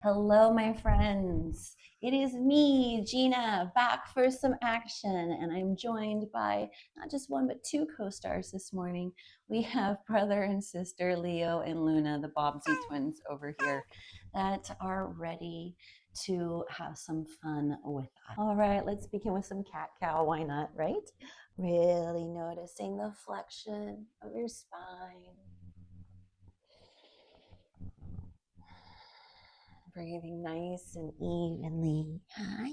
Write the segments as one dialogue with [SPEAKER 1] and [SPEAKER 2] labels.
[SPEAKER 1] Hello, my friends. It is me, Gina, back for some action, and I'm joined by not just one but two co-stars this morning. We have brother and sister Leo and Luna, the Bobbsey twins over here, that are ready to have some fun with us. All right, let's begin with some cat-cow. Why not, right? Really noticing the flexion of your spine. Breathing nice and evenly. Hi.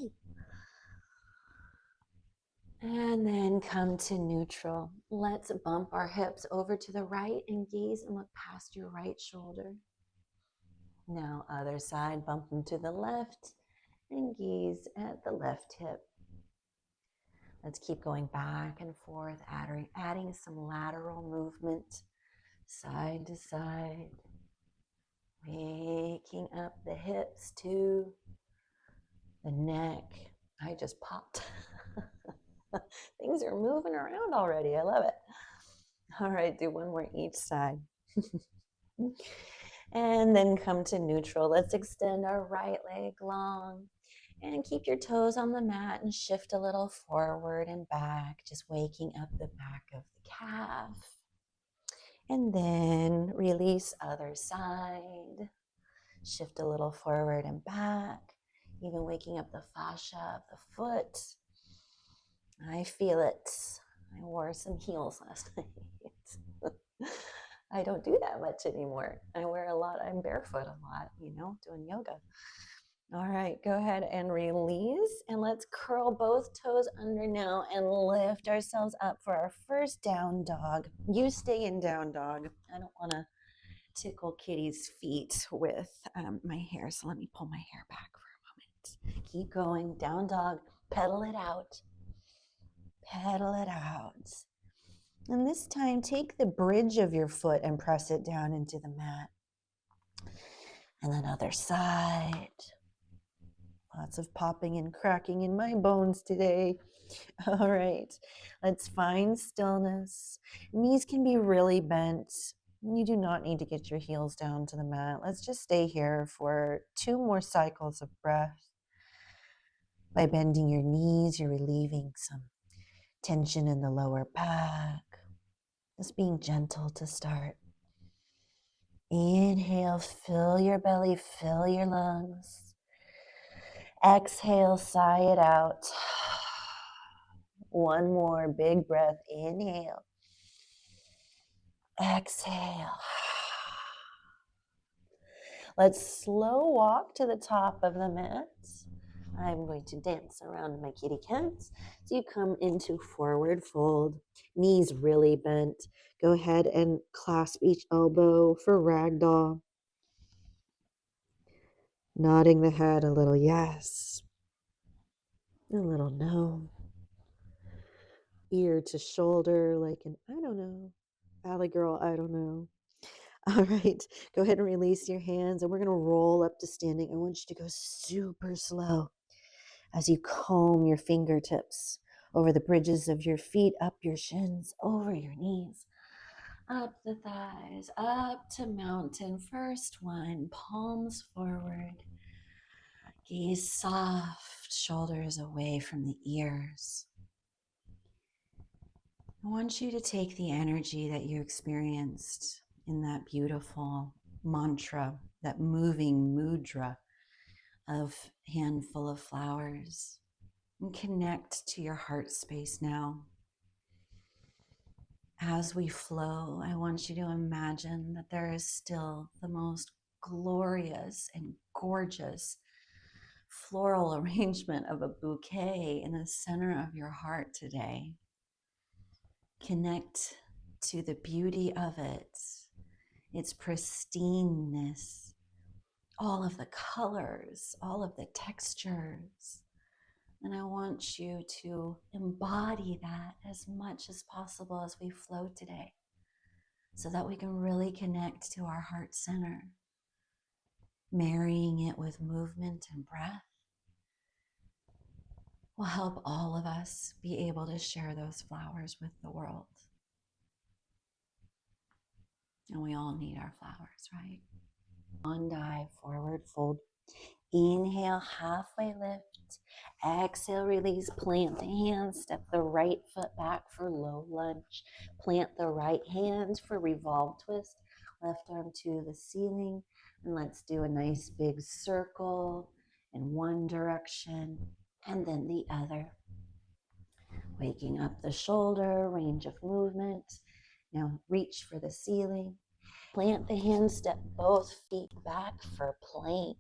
[SPEAKER 1] And then come to neutral. Let's bump our hips over to the right and gaze and look past your right shoulder. Now other side, bump them to the left and gaze at the left hip. Let's keep going back and forth, adding some lateral movement, side to side. Waking up the hips to the neck. I just popped. Things are moving around already. I love it. All right, do one more each side. And then come to neutral. Let's extend our right leg long and keep your toes on the mat and shift a little forward and back, just waking up the back of the calf. And then release other side. Shift a little forward and back, even waking up the fascia of the foot. I feel it. I wore some heels last night. I don't do that much anymore. I'm barefoot a lot, doing yoga. All right, go ahead and release, and let's curl both toes under now and lift ourselves up for our first down dog. You stay in down dog. I don't want to tickle Kitty's feet with my hair, so let me pull my hair back for a moment. Keep going, down dog, pedal it out. Pedal it out. And this time, take the bridge of your foot and press it down into the mat. And then other side. Lots of popping and cracking in my bones today. All right, let's find stillness. Knees can be really bent. You do not need to get your heels down to the mat. Let's just stay here for 2 more cycles of breath. By bending your knees, you're relieving some tension in the lower back. Just being gentle to start. Inhale, fill your belly, fill your lungs. Exhale, sigh it out. One more big breath. Inhale. Exhale. Let's slow walk to the top of the mat. I'm going to dance around my kitty cats. So you come into forward fold, knees really bent. Go ahead and clasp each elbow for ragdoll. Nodding the head a little yes, a little no. Ear to shoulder like an I don't know. Alley girl, I don't know. All right, go ahead and release your hands, and we're going to roll up to standing. I want you to go super slow as you comb your fingertips over the bridges of your feet, up your shins, over your knees, up the thighs, up to mountain. First one, palms forward. Gaze soft, shoulders away from the ears. I want you to take the energy that you experienced in that beautiful mantra, that moving mudra of handful of flowers, and connect to your heart space now. As we flow, I want you to imagine that there is still the most glorious and gorgeous floral arrangement of a bouquet in the center of your heart today. Connect to the beauty of it, its pristineness, all of the colors, all of the textures. And I want you to embody that as much as possible as we flow today, so that we can really connect to our heart center, marrying it with movement and breath will help all of us be able to share those flowers with the world. And we all need our flowers, right? On dive, forward fold. Inhale, halfway lift. Exhale, release. Plant the hands. Step the right foot back for low lunge. Plant the right hand for revolve twist. Left arm to the ceiling. And let's do a nice big circle in one direction and then the other. Waking up the shoulder, range of movement. Now reach for the ceiling. Plant the hands, step both feet back for plank.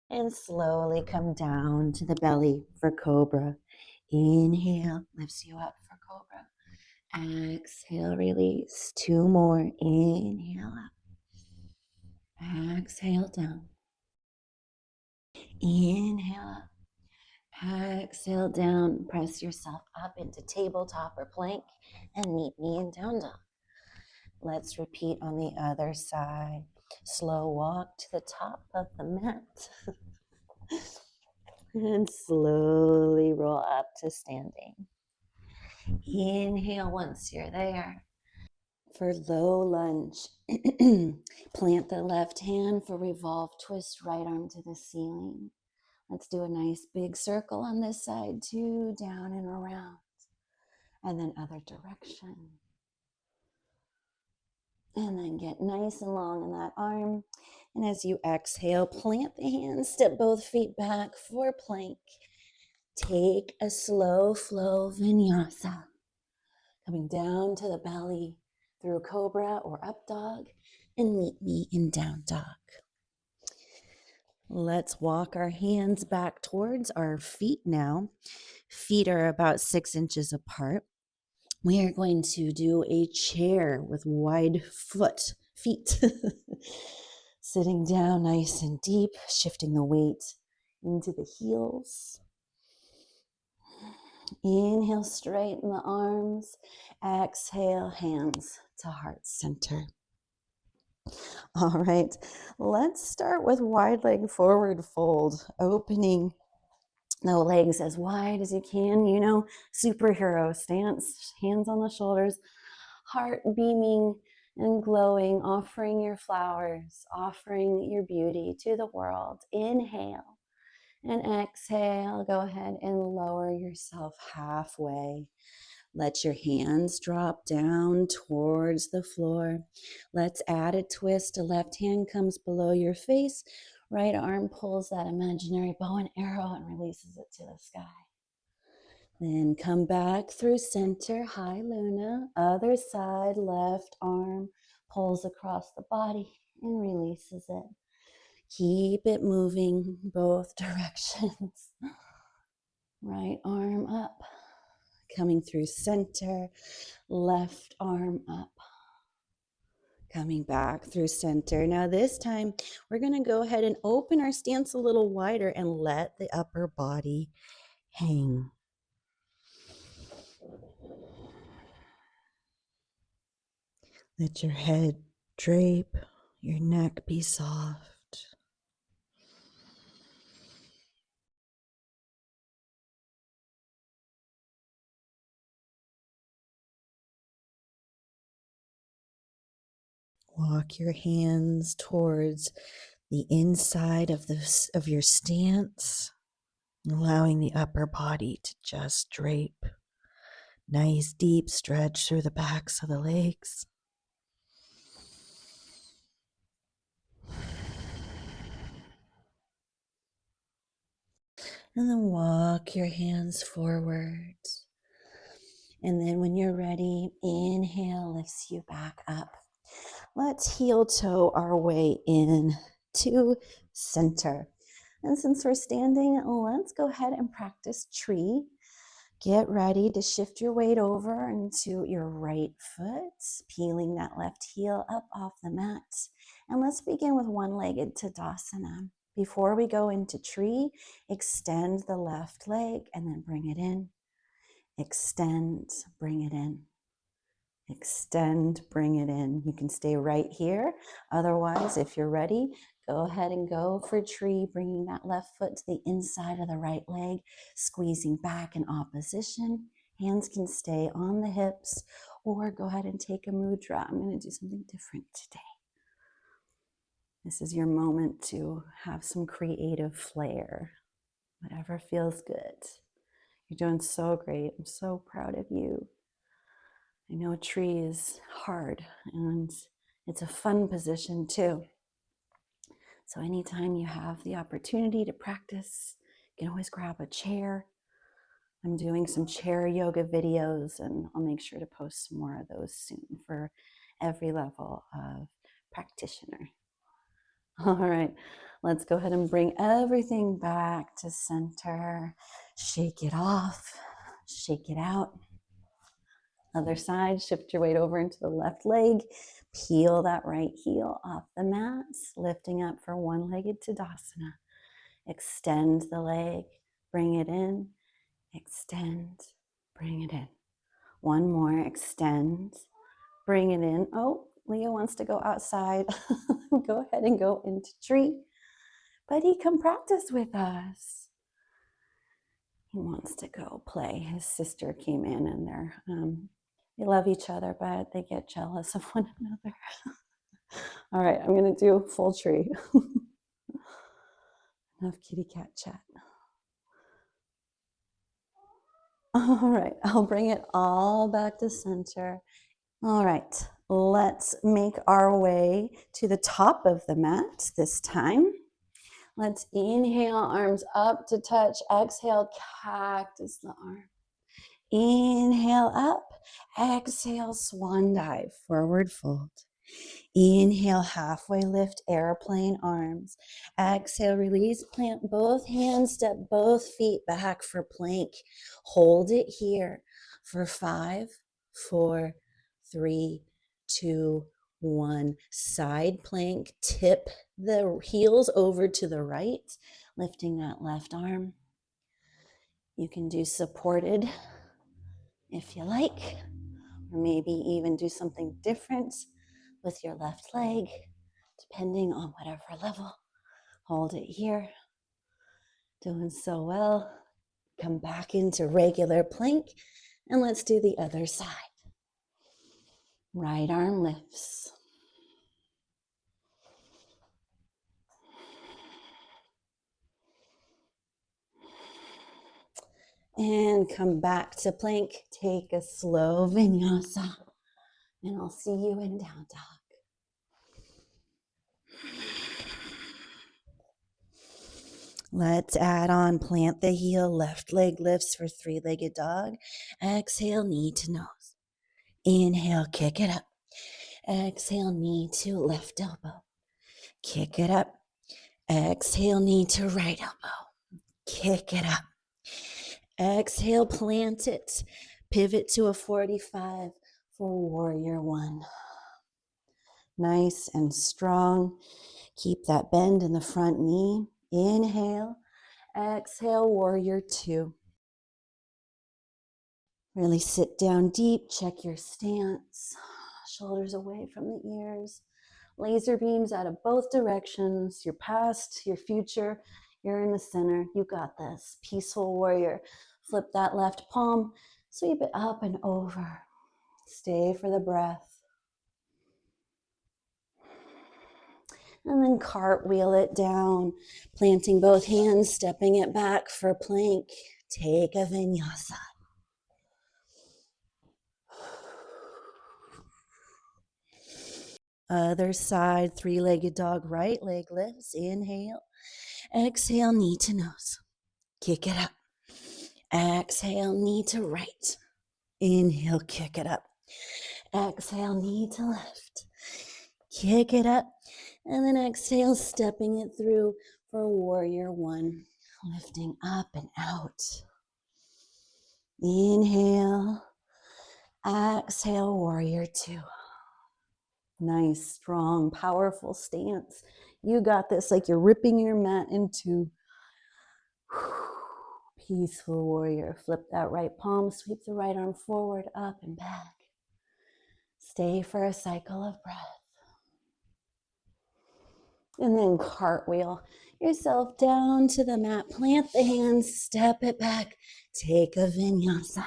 [SPEAKER 1] And slowly come down to the belly for cobra. Inhale, lifts you up for cobra. Exhale, release. Two more. Inhale up. Exhale down. Inhale up. Exhale down. Press yourself up into tabletop or plank and meet me in down dog. Let's repeat on the other side. Slow walk to the top of the mat. And slowly roll up to standing. Inhale once you're there. For low lunge, plant the left hand for revolve twist, right arm to the ceiling. Let's do a nice big circle on this side too, down and around. And then other direction. And then get nice and long in that arm. And as you exhale, plant the hands, step both feet back for plank. Take a slow flow vinyasa. Coming down to the belly through cobra or up dog and meet me in down dog. Let's walk our hands back towards our feet now. Feet are about 6 inches apart. We are going to do a chair with wide feet. Sitting down nice and deep, shifting the weight into the heels. Inhale, straighten the arms. Exhale, hands to heart center. All right, let's start with wide leg forward fold, opening the legs as wide as you can, superhero stance, hands on the shoulders, heart beaming and glowing, offering your flowers, offering your beauty to the world. Inhale and exhale, go ahead and lower yourself halfway. Let your hands drop down towards the floor. Let's add a twist. The left hand comes below your face. Right arm pulls that imaginary bow and arrow and releases it to the sky. Then come back through center, high Luna. Other side, left arm pulls across the body and releases it. Keep it moving both directions. Right arm up. Coming through center, left arm up, coming back through center. Now this time, we're gonna go ahead and open our stance a little wider and let the upper body hang. Let your head drape, your neck be soft. Walk your hands towards the inside of your stance, allowing the upper body to just drape. Nice deep stretch through the backs of the legs. And then walk your hands forward. And then when you're ready, inhale lifts you back up. Let's heel toe our way in to center. And since we're standing, let's go ahead and practice tree. Get ready to shift your weight over into your right foot, peeling that left heel up off the mat. And let's begin with one-legged Tadasana. Before we go into tree, extend the left leg and then bring it in. Extend, bring it in. Extend, bring it in. You can stay right here. Otherwise, if you're ready, go ahead and go for tree, bringing that left foot to the inside of the right leg, squeezing back in opposition. Hands can stay on the hips, or go ahead and take a mudra. I'm going to do something different today. This is your moment to have some creative flair, whatever feels good. You're doing so great. I'm so proud of you. I know tree is hard and it's a fun position too. So anytime you have the opportunity to practice, you can always grab a chair. I'm doing some chair yoga videos and I'll make sure to post some more of those soon for every level of practitioner. All right, let's go ahead and bring everything back to center. Shake it off, shake it out. Other side, shift your weight over into the left leg. Peel that right heel off the mat, lifting up for one-legged Tadasana. Extend the leg, bring it in, extend, bring it in. One more, extend, bring it in. Oh, Leo wants to go outside. Go ahead and go into tree. But he can practice with us. He wants to go play. His sister came in and they love each other, but they get jealous of one another. All right, I'm gonna do full tree. Enough kitty cat chat. All right, I'll bring it all back to center. All right, let's make our way to the top of the mat this time. Let's inhale, arms up to touch. Exhale, cactus the arm. Inhale up, exhale, swan dive, forward fold. Inhale, halfway lift, airplane arms. Exhale, release, plant both hands, step both feet back for plank. Hold it here for 5, 4, 3, 2, 1. Side plank, tip the heels over to the right, lifting that left arm. You can do supported if you like, or maybe even do something different with your left leg, depending on whatever level. Hold it here. Doing so well. Come back into regular plank, and let's do the other side. Right arm lifts. And come back to plank. Take a slow vinyasa, and I'll see you in down dog. Let's add on, plant the heel, left leg lifts for three-legged dog. Exhale, knee to nose. Inhale, kick it up. Exhale, knee to left elbow. Kick it up. Exhale, knee to right elbow. Kick it up. Exhale, plant it. Pivot to a 45 for warrior one. Nice and strong. Keep that bend in the front knee. Inhale. Exhale, warrior two. Really sit down deep. Check your stance. Shoulders away from the ears. Laser beams out of both directions. Your past, your future. You're in the center. You got this. Peaceful warrior. Flip that left palm. Sweep it up and over. Stay for the breath. And then cartwheel it down. Planting both hands, stepping it back for plank. Take a vinyasa. Other side, three-legged dog, right leg lifts. Inhale. Exhale, knee to nose. Kick it up. Exhale, knee to right. Inhale, kick it up. Exhale, knee to left. Kick it up. And then exhale, stepping it through for warrior one. Lifting up and out. Inhale. Exhale, warrior two. Nice, strong, powerful stance. You got this, like you're ripping your mat in two. Peaceful warrior. Flip that right palm, sweep the right arm forward, up and back. Stay for a cycle of breath. And then cartwheel yourself down to the mat. Plant the hands, step it back. Take a vinyasa.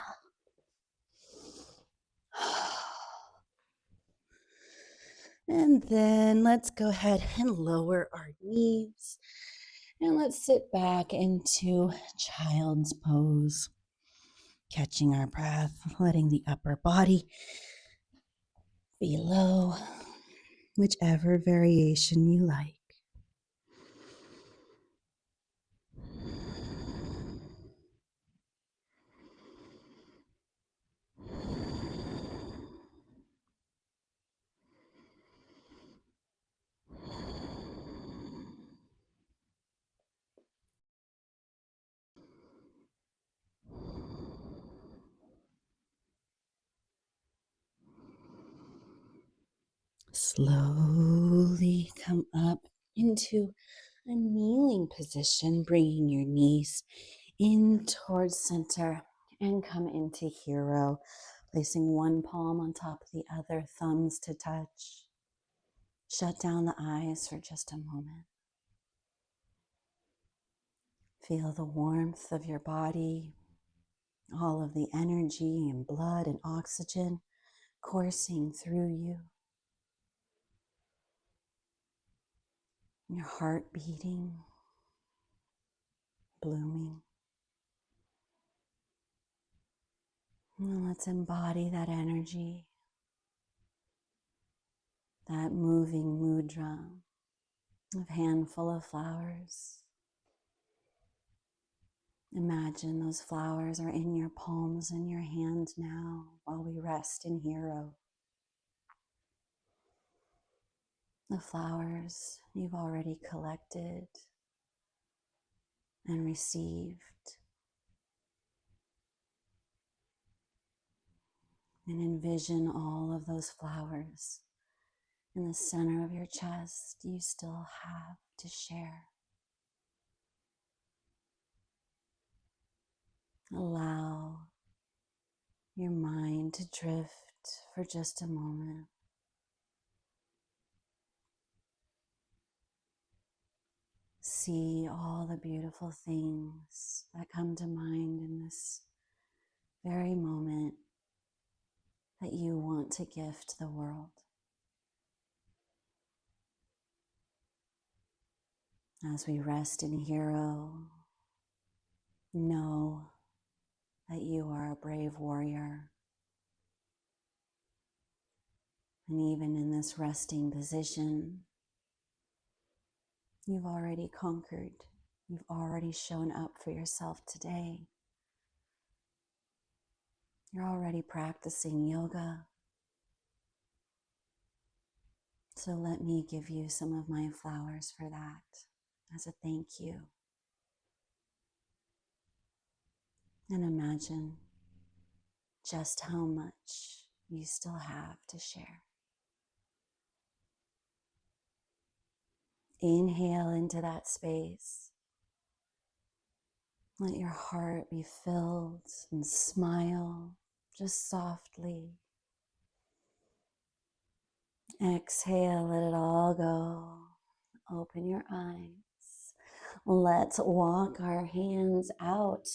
[SPEAKER 1] And then let's go ahead and lower our knees. And let's sit back into child's pose. Catching our breath, letting the upper body be low, whichever variation you like. Slowly come up into a kneeling position, bringing your knees in towards center and come into hero, placing one palm on top of the other, thumbs to touch. Shut down the eyes for just a moment. Feel the warmth of your body, all of the energy and blood and oxygen coursing through you. Your heart beating, blooming. And let's embody that energy, that moving mudra of handful of flowers. Imagine those flowers are in your palms and your hand now while we rest in hero. The flowers you've already collected and received. And envision all of those flowers in the center of your chest you still have to share. Allow your mind to drift for just a moment. See all the beautiful things that come to mind in this very moment that you want to gift the world. As we rest in hero, know that you are a brave warrior. And even in this resting position, you've already conquered. You've already shown up for yourself today. You're already practicing yoga. So let me give you some of my flowers for that as a thank you. And imagine just how much you still have to share. Inhale into that space. Let your heart be filled and smile just softly. Exhale, let it all go. Open your eyes. Let's walk our hands out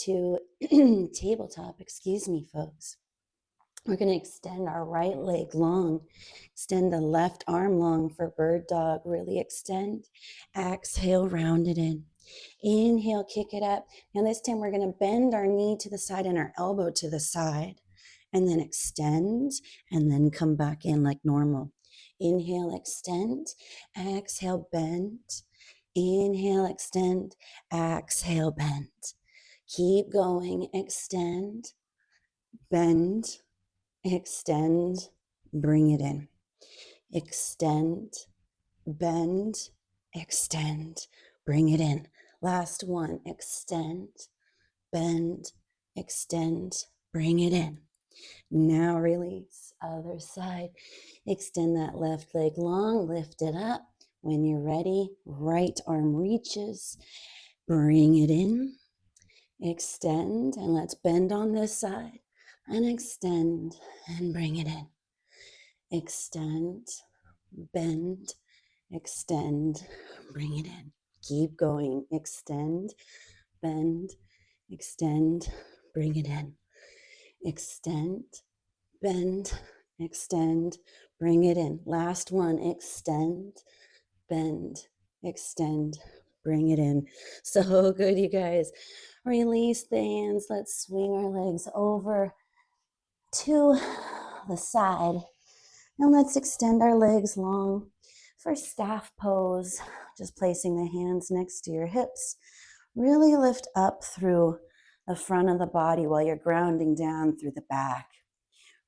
[SPEAKER 1] to tabletop. Excuse me, folks. We're going to extend our right leg long. Extend the left arm long for bird dog. Really extend. Exhale, round it in. Inhale, kick it up. Now this time we're going to bend our knee to the side and our elbow to the side. And then extend and then come back in like normal. Inhale, extend. Exhale, bend. Inhale, extend. Exhale, bend. Keep going. Extend, bend, extend, bring it in. Extend, bend, extend, bring it in. Last one. Extend, bend, extend, bring it in. Now release. Other side. Extend that left leg long, lift it up. When you're ready, right arm reaches, bring it in. Extend, and let's bend on this side. And extend and bring it in. Extend, bend, extend, bring it in. Keep going. Extend, bend, extend, bring it in. Extend, bend, extend, Bring it in. Last one, extend, bend, extend, bring it in. So good, you guys. Release the hands. Let's swing our legs over to the side. And let's extend our legs long for staff pose. Just placing the hands next to your hips. Really lift up through the front of the body while you're grounding down through the back.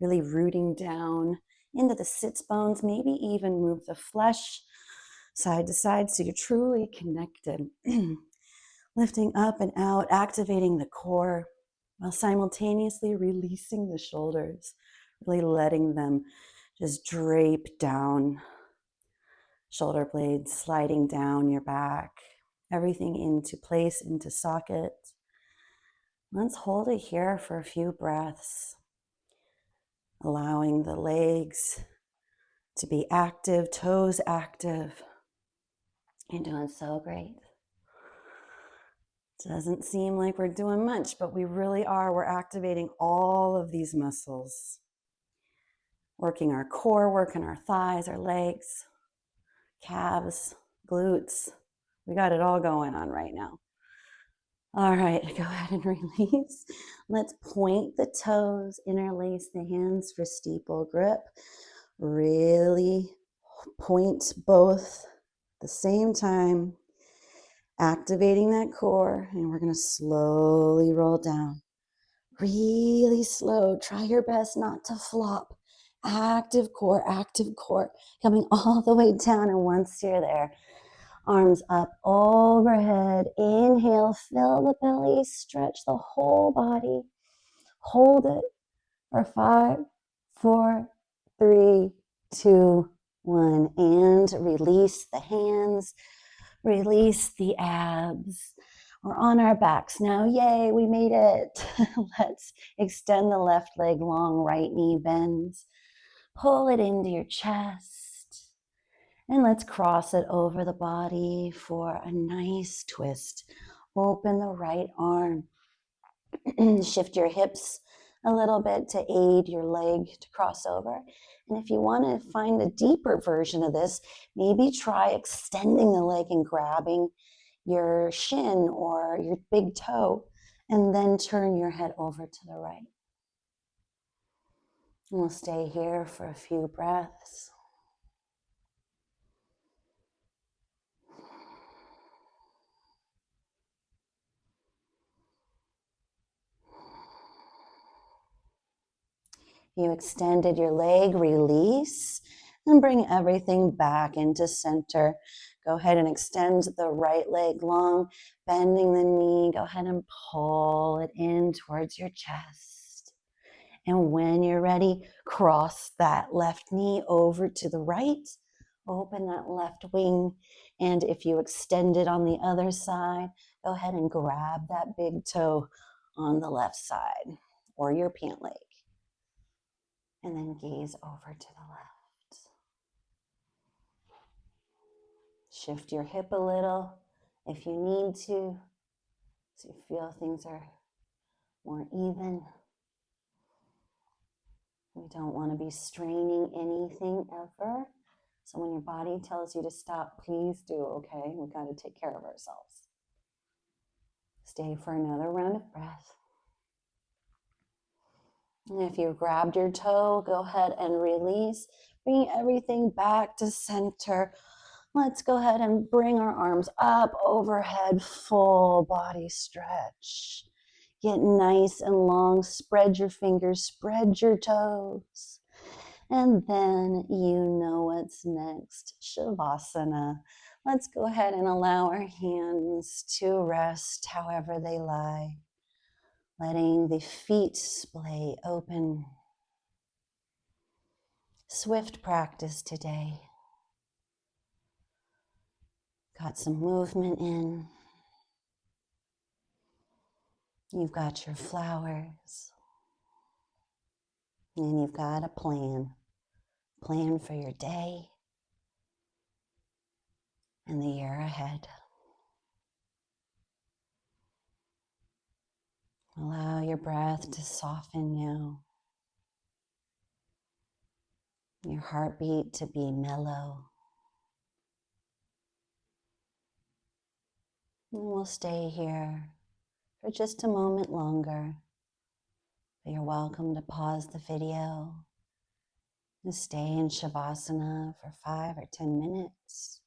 [SPEAKER 1] Really rooting down into the sits bones, maybe even move the flesh side to side so you're truly connected. Lifting up and out, activating the core while simultaneously releasing the shoulders, really letting them just drape down. Shoulder blades sliding down your back, everything into place, into socket. Let's hold it here for a few breaths, allowing the legs to be active, toes active. You're doing so great. Doesn't seem like we're doing much, but we really are. We're activating all of these muscles, working our core, working our thighs, our legs, calves, glutes. We got it all going on right now. All right, go ahead and release. Let's point the toes, interlace the hands for steeple grip. Really point both at the same time, activating that core, and we're gonna slowly roll down. Really slow. Try your best not to flop. Active core, coming all the way down, and once you're there, arms up overhead. Inhale, fill the belly, stretch the whole body. Hold it for 5, 4, 3, 2, 1. And release the hands, release the abs. We're on our backs now. Yay, we made it. Let's extend the left leg long, right knee bends. Pull it into your chest. And let's cross it over the body for a nice twist. Open the right arm. Shift your hips a little bit to aid your leg to cross over. And if you want to find a deeper version of this, maybe try extending the leg and grabbing your shin or your big toe, and then turn your head over to the right. And we'll stay here for a few breaths. You extended your leg, release, and bring everything back into center. Go ahead and extend the right leg long, bending the knee. Go ahead and pull it in towards your chest. And when you're ready, cross that left knee over to the right. Open that left wing. And if you extend it on the other side, go ahead and grab that big toe on the left side or your pant leg. And then gaze over to the left. Shift your hip a little if you need to, so you feel things are more even. We don't want to be straining anything ever. So when your body tells you to stop, please do, okay? We've got to take care of ourselves. Stay for another round of breath. And if you grabbed your toe, go ahead and release. Bring everything back to center. Let's go ahead and bring our arms up overhead, full body stretch. Get nice and long. Spread your fingers, spread your toes. And then you know what's next, Savasana. Let's go ahead and allow our hands to rest however they lie. Letting the feet splay open. Swift practice today. Got some movement in. You've got your flowers. And you've got a plan. Plan for your day and the year ahead. Allow your breath to soften now. Your heartbeat to be mellow. And we'll stay here for just a moment longer. But you're welcome to pause the video and stay in Savasana for 5 or 10 minutes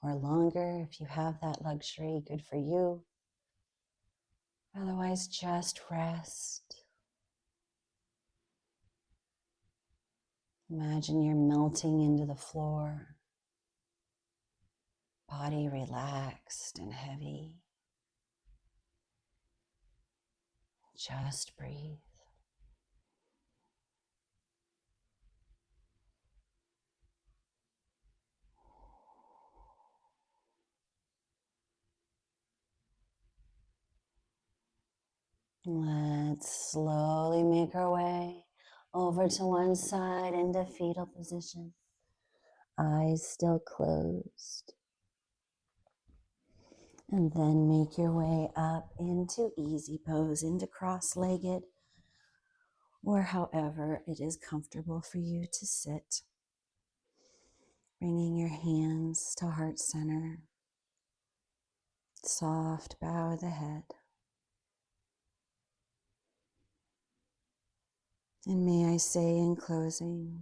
[SPEAKER 1] or longer if you have that luxury. Good for you. Otherwise, just rest. Imagine you're melting into the floor, body relaxed and heavy. Just breathe. Let's slowly make our way over to one side into fetal position. Eyes still closed. And then make your way up into easy pose, into cross-legged, or however it is comfortable for you to sit. Bringing your hands to heart center. Soft bow of the head. And may I say in closing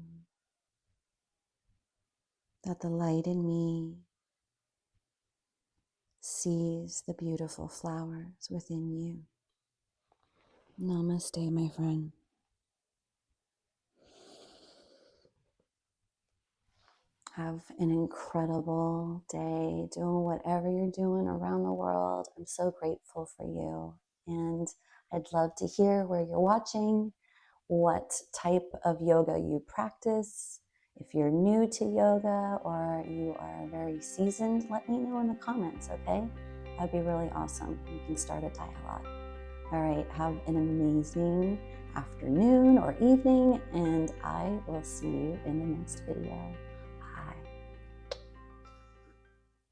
[SPEAKER 1] that the light in me sees the beautiful flowers within you. Namaste, my friend. Have an incredible day doing whatever you're doing around the world. I'm so grateful for you. And I'd love to hear where you're watching, what type of yoga you practice. If you're new to yoga or you are very seasoned, let me know in the comments, okay? That'd be really awesome. We can start a dialogue. All right, have an amazing afternoon or evening, and I will see you in the next video. Bye.